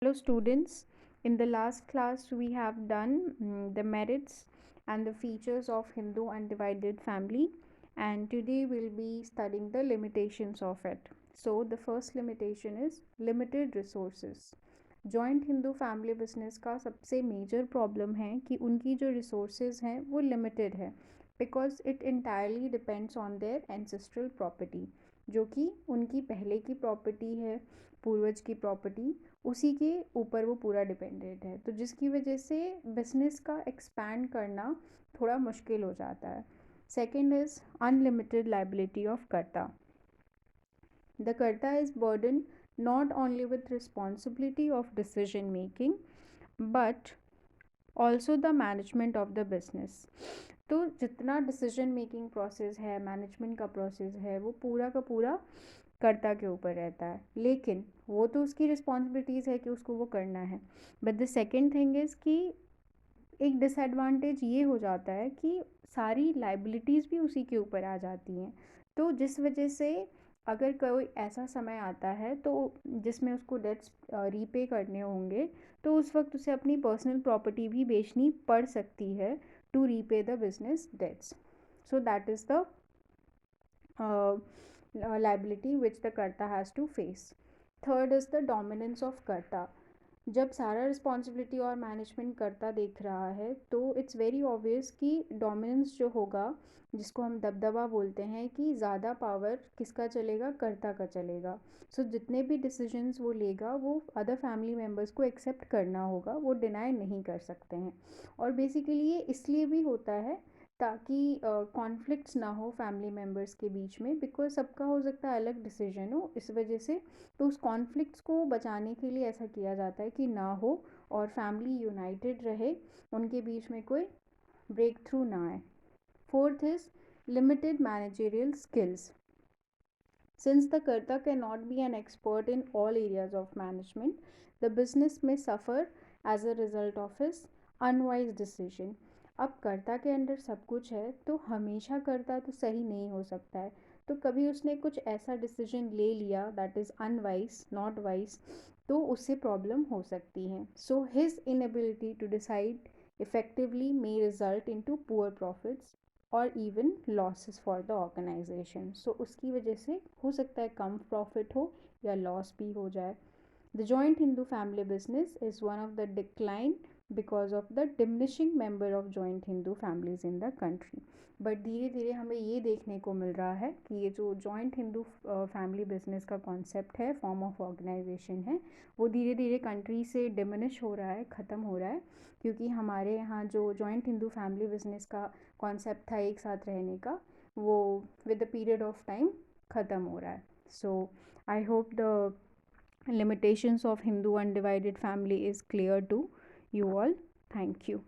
Hello students, in the last class we have done the merits and the features of Hindu undivided family, and today we'll be studying the limitations of it. So the first limitation is limited resources. Joint Hindu family business का सबसे major problem है कि उनकी जो resources हैं वो limited है because it entirely depends on their ancestral property, जो कि उनकी पहले की प्रॉपर्टी है, पूर्वज की प्रॉपर्टी, उसी के ऊपर वो पूरा डिपेंडेंट है, तो जिसकी वजह से बिजनेस का एक्सपैंड करना थोड़ा मुश्किल हो जाता है. Second is unlimited liability of कर्ता. The Karta is burdened not only with responsibility of decision making but also the management of the business. तो जितना डिसीजन मेकिंग प्रोसेस है, मैनेजमेंट का प्रोसेस है, वो पूरा का पूरा कर्ता के ऊपर रहता है, लेकिन वो तो उसकी रिस्पॉन्सिबिलिटीज़ है कि उसको वो करना है. But the second thing is कि एक डिसएडवांटेज ये हो जाता है कि सारी लाइबिलिटीज़ भी उसी के ऊपर आ जाती हैं, तो जिस वजह से अगर कोई ऐसा समय आता है तो जिसमें उसको डेट्स रीपे करने होंगे, तो उस वक्त उसे अपनी पर्सनल प्रॉपर्टी भी बेचनी पड़ सकती है to repay the business debts. So that is the liability which the karta has to face. Third is the dominance of karta. जब सारा रिस्पॉन्सिबिलिटी और मैनेजमेंट करता देख रहा है तो इट्स वेरी ऑब्वियस कि डोमिनेंस जो होगा, जिसको हम दबदबा बोलते हैं, कि ज़्यादा पावर किसका चलेगा, कर्ता का चलेगा. सो जितने भी डिसीजंस वो लेगा वो अदर फैमिली मेम्बर्स को एक्सेप्ट करना होगा, वो डिनाई नहीं कर सकते हैं. और बेसिकली ये इसलिए भी होता है ताकि कॉन्फ्लिक्ट्स ना हो फैमिली मेम्बर्स के बीच में, बिकॉज सबका हो सकता है अलग डिसीजन हो, इस वजह से तो उस कॉन्फ्लिक्ट्स को बचाने के लिए ऐसा किया जाता है कि ना हो और फैमिली यूनाइटेड रहे, उनके बीच में कोई ब्रेक थ्रू ना आए. Fourth is limited managerial skills. Since the Karta cannot be an expert in all areas of management, the business may suffer as a result of his unwise decision. अब कर्ता के under sub कुछ है तो हमेशा कर्ता तो सही नहीं हो सकता है, तो कभी उसने कुछ ऐसा डिसीजन ले लिया that is unwise, not wise, तो उससे प्रॉब्लम हो सकती है. So his inability to decide effectively may result in to poor profits और even losses for the organisation. So उसकी वजह से हो सकता है कम प्रॉफिट हो या लॉस भी हो जाए. The joint Hindu family business is one of the decline because of the diminishing member of joint Hindu families in the country. But धीरे धीरे हमें ये देखने को मिल रहा है कि ये जो जॉइंट हिंदू फैमिली बिजनेस का कॉन्सेप्ट है, फॉर्म ऑफ ऑर्गेनाइजेशन है, वो धीरे धीरे कंट्री से डिमिनिश हो रहा है, ख़त्म हो रहा है, क्योंकि हमारे यहाँ जो जॉइंट हिंदू फैमिली बिजनेस का कॉन्सेप्ट था एक साथ रहने का, वो with the period of time ख़त्म हो रहा है. So I hope the limitations of Hindu undivided family is clear to you all. Thank you.